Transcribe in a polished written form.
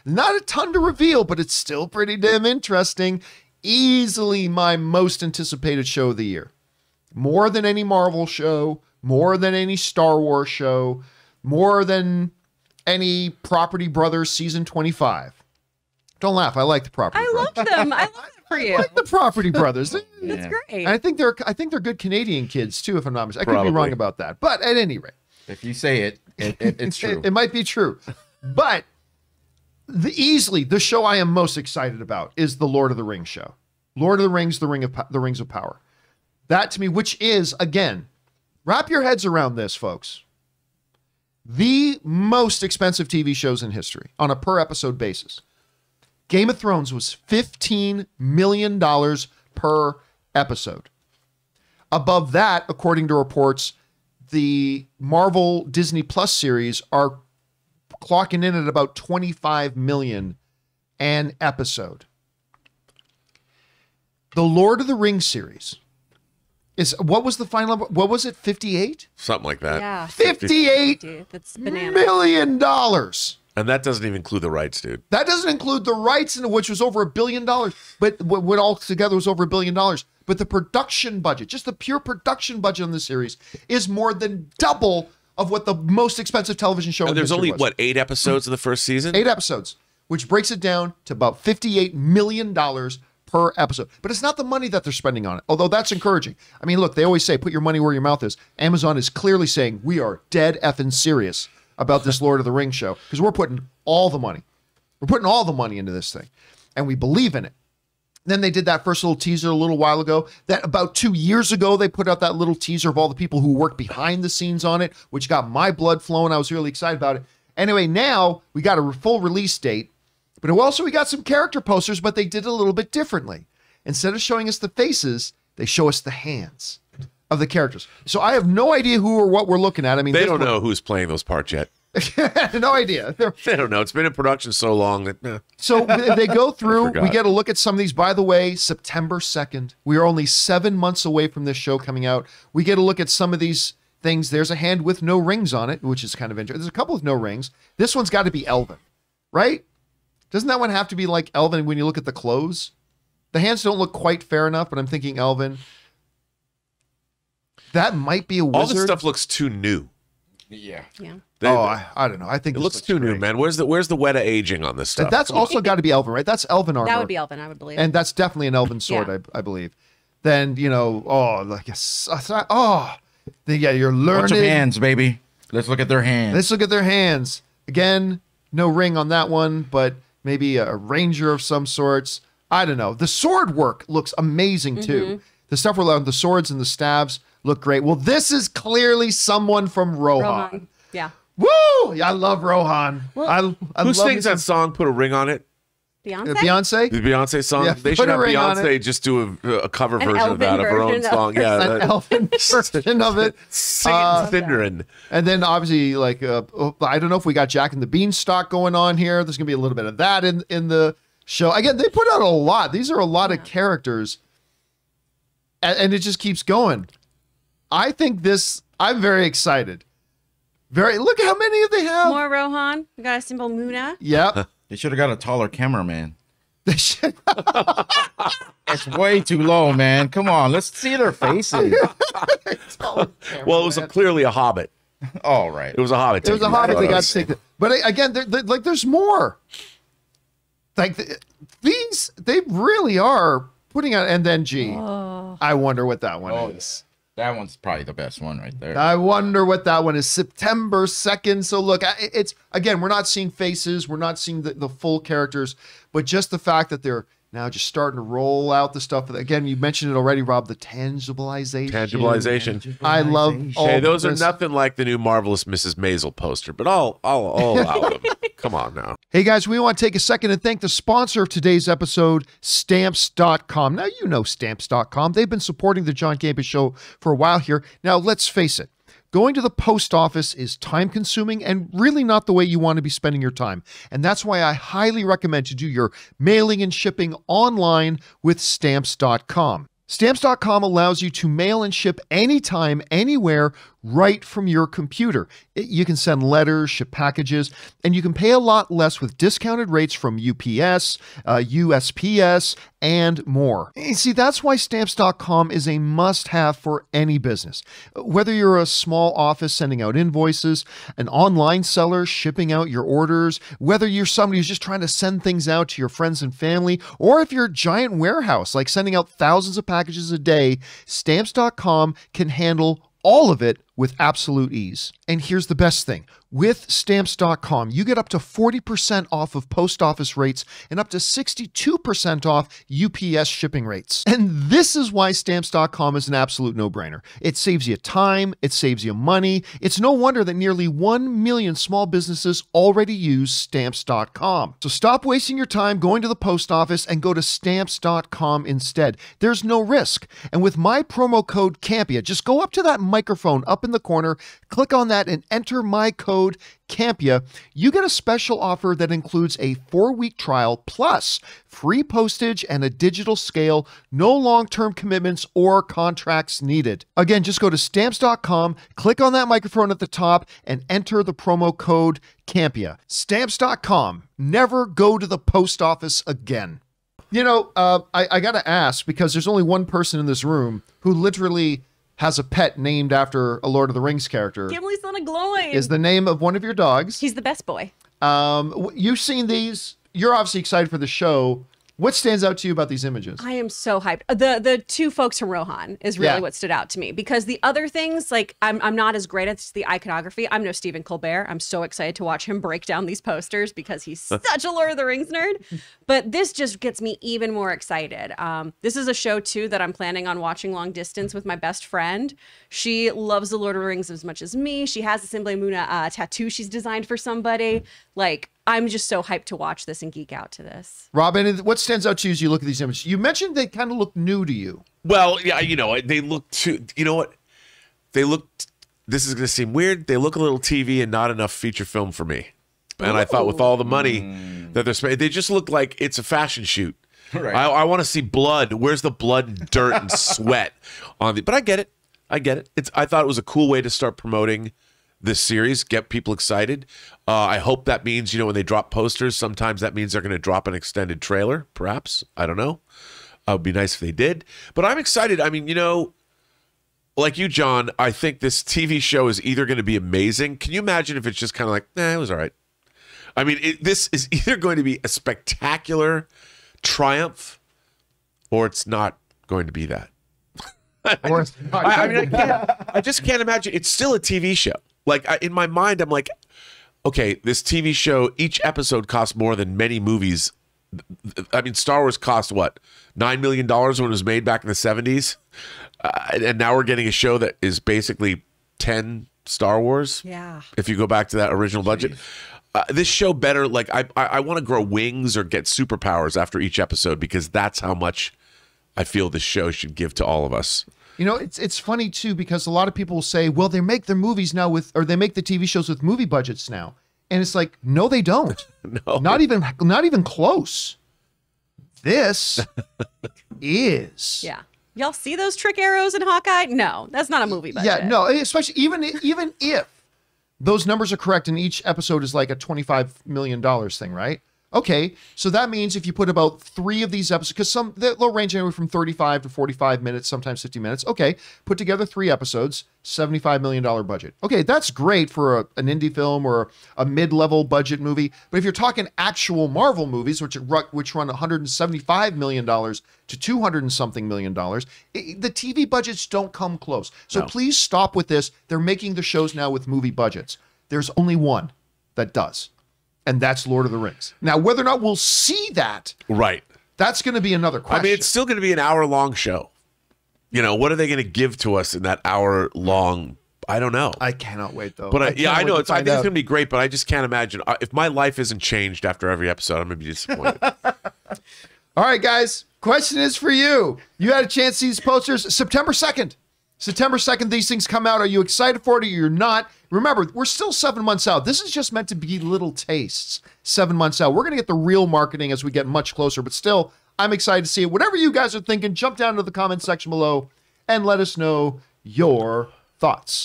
Not a ton to reveal, but it's still pretty damn interesting. Easily my most anticipated show of the year. More than any Marvel show, more than any Star Wars show, more than any Property Brothers season 25. Don't laugh. I like the Property Brothers. I love them. I love it for you. I like the Property Brothers. That's great. And I think they're good Canadian kids too, if I'm not mistaken. I could be wrong about that. But at any rate. If you say it, it's true. It might be true. But easily the show I am most excited about is the Lord of the Rings show. Lord of the Rings, the Rings of Power. That to me, which is, again, wrap your heads around this, folks. The most expensive TV shows in history on a per episode basis. Game of Thrones was $15 million per episode. Above that, according to reports, the Marvel Disney Plus series are clocking in at about $25 million an episode. The Lord of the Rings series is, what was the final, what was it, 58? Something like that. Yeah. $58 million. And that doesn't even include the rights, dude. That doesn't include the rights, which was over $1 billion. But what all together was over $1 billion. But the production budget, just the pure production budget on the series, is more than double of what the most expensive television show in there's history only, was. what, 8 episodes of the first season? 8 episodes, which breaks it down to about $58 million per episode. But it's not the money that they're spending on it, although that's encouraging. I mean, look, they always say, put your money where your mouth is. Amazon is clearly saying, we are dead effing serious about this Lord of the Rings show, because we're putting all the money. We're putting all the money into this thing, and we believe in it. Then they did that first little teaser a little while ago. That about 2 years ago, they put out that little teaser of all the people who worked behind the scenes on it, which got my blood flowing. I was really excited about it. Anyway, now we got a full release date, but also we got some character posters, but they did it a little bit differently. Instead of showing us the faces, they show us the hands of the characters. So I have no idea who or what we're looking at. I mean, they don't know who's playing those parts yet. No idea. They don't know. It's been in production so long that. So they go through. We get a look at some of these. By the way, September 2nd. We are only 7 months away from this show coming out. We get a look at some of these things. There's a hand with no rings on it, which is kind of interesting. There's a couple with no rings. This one's got to be Elven, right? Doesn't that one have to be like Elven when you look at the clothes? The hands don't look quite fair enough, but I'm thinking Elven. That might be a wizard. All this stuff looks too new. Yeah. I don't know. I think it looks too new, man. Where's the Weta aging on this stuff? That's also got to be Elven, right? That's Elven armor. That would be Elven, I would believe. And that's definitely an Elven sword, I believe. Then, you know, you're learning. Bunch of hands, baby. Let's look at their hands. Let's look at their hands. Again, no ring on that one, but maybe a ranger of some sorts. I don't know. The sword work looks amazing too. The stuff we're learning, the swords and the stabs look great. Well, this is clearly someone from Rohan. Yeah. Woo! I love Rohan. Well, who sings that song, Put a Ring on It? Beyonce? The Beyonce song? Yeah, they should have Beyonce just do a cover version of that, of her own song. Yeah, an Elven version of it. Sindarin. And then obviously, like, I don't know if we got Jack and the Beanstalk going on here. There's going to be a little bit of that in the show. Again, they put out a lot. These are a lot of characters. And it just keeps going. I think I'm very excited. Look at how many they have. More Rohan. We got a simple Muna. Yep. They should have got a taller cameraman. They should. It's way too low, man. Come on, let's see their faces. Well, it was clearly a Hobbit. All right. It was a Hobbit. It was a Hobbit. They got to take it. But again, like, there's more. Like, they really are putting out. And then I wonder what that one is. That one's probably the best one right there. I wonder what that one is. September 2nd. So look, it's, again, we're not seeing faces. We're not seeing the full characters, but just the fact that they're now just starting to roll out the stuff. Again, you mentioned it already, Rob, the tangibilization. I love all those this. are nothing like the new Marvelous Mrs. Maisel poster, but I'll allow them. Come on now. Hey guys, we want to take a second and thank the sponsor of today's episode, Stamps.com. Now, you know Stamps.com. They've been supporting the John Campus Show for a while here. Now, let's face it. Going to the post office is time-consuming and really not the way you want to be spending your time. And that's why I highly recommend you do your mailing and shipping online with Stamps.com. Stamps.com allows you to mail and ship anytime, anywhere, right from your computer. You can send letters, ship packages, and you can pay a lot less with discounted rates from UPS, USPS, and more. You see, that's why Stamps.com is a must-have for any business. Whether you're a small office sending out invoices, an online seller shipping out your orders, whether you're somebody who's just trying to send things out to your friends and family, or if you're a giant warehouse like sending out thousands of packages a day, Stamps.com can handle all of it with absolute ease. And here's the best thing. With Stamps.com, you get up to 40% off of post office rates and up to 62% off UPS shipping rates. And this is why Stamps.com is an absolute no-brainer. It saves you time, it saves you money. It's no wonder that nearly 1 million small businesses already use Stamps.com. So stop wasting your time going to the post office and go to Stamps.com instead. There's no risk. And with my promo code CAMPIA, just go up to that microphone up in the corner, click on that, and enter my code CAMPIA. You get a special offer that includes a 4-week trial plus free postage and a digital scale, no long-term commitments or contracts needed. Again, just go to Stamps.com, click on that microphone at the top, and enter the promo code CAMPIA. Stamps.com. Never go to the post office again. You know, I got to ask, because there's only one person in this room who literally has a pet named after a Lord of the Rings character. Gimli, son of Gloin. Is the name of one of your dogs. He's the best boy. You've seen these. You're obviously excited for the show. What stands out to you about these images? I am so hyped. The two folks from Rohan is really Yeah. what stood out to me, because the other things, like I'm not as great at the iconography. I'm no Stephen Colbert. I'm so excited to watch him break down these posters because he's such a Lord of the Rings nerd. But this just gets me even more excited. This is a show too that I'm planning on watching long distance with my best friend. She loves the Lord of the Rings as much as me. She has a Simble Muna tattoo she's designed for somebody. Like, I'm just so hyped to watch this and geek out to this. Robin, what stands out to you as you look at these images? You mentioned they kind of look new to you. Well, yeah, you know, they look too, you know what? They look, this is going to seem weird. They look a little TV and not enough feature film for me. And I thought with all the money that they're spending, they just look like it's a fashion shoot. Right. I want to see blood. Where's the blood and dirt and sweat on the, but I get it. I get it. I thought it was a cool way to start promoting this series, get people excited. I hope that means, you know, when they drop posters, sometimes that means they're going to drop an extended trailer, perhaps. I don't know. It would be nice if they did. But I'm excited. I mean, you know, like you, John, I think this TV show is either going to be amazing. Can you imagine if it's just kind of like, it was all right? I mean, this is either going to be a spectacular triumph or it's not going to be that. I mean, I just can't imagine. It's still a TV show. Like, in my mind, I'm like, okay, this TV show, each episode costs more than many movies. I mean, Star Wars cost, what, $9 million when it was made back in the 70s? And now we're getting a show that is basically 10 Star Wars. Yeah. If you go back to that original budget. This show better, like, I want to grow wings or get superpowers after each episode, because that's how much I feel this show should give to all of us. You know, it's funny too, because a lot of people will say, well, they make their movies now with, or they make the TV shows with movie budgets now. And it's like, no, they don't. No. Not even close. This is. Yeah. Y'all see those trick arrows in Hawkeye? No, that's not a movie budget. Yeah, no, especially even if those numbers are correct and each episode is like a $25 million thing, right? Okay, so that means if you put about 3 of these episodes, because they'll range anywhere from 35 to 45 minutes, sometimes 50 minutes. Okay, put together 3 episodes, $75 million budget. Okay, that's great for an indie film or a mid-level budget movie. But if you're talking actual Marvel movies, which run $175 million to 200 and something million dollars, the TV budgets don't come close. So please stop with this. They're making the shows now with movie budgets. There's only one that does. And that's Lord of the Rings. Now, whether or not we'll see that, Right. that's going to be another question. I mean, it's still going to be an hour-long show. You know, what are they going to give to us in that hour-long? I don't know. I cannot wait, though. But I can't know wait it's. to I find think it's out. going to be great. But I just can't imagine if my life isn't changed after every episode. I'm going to be disappointed. All right, guys. Question is for you. You had a chance to see these posters September 2nd. September 2nd, these things come out. Are you excited for it or you're not? Remember, we're still 7 months out. This is just meant to be little tastes. 7 months out. We're going to get the real marketing as we get much closer. But still, I'm excited to see it. Whatever you guys are thinking, jump down to the comment section below and let us know your thoughts.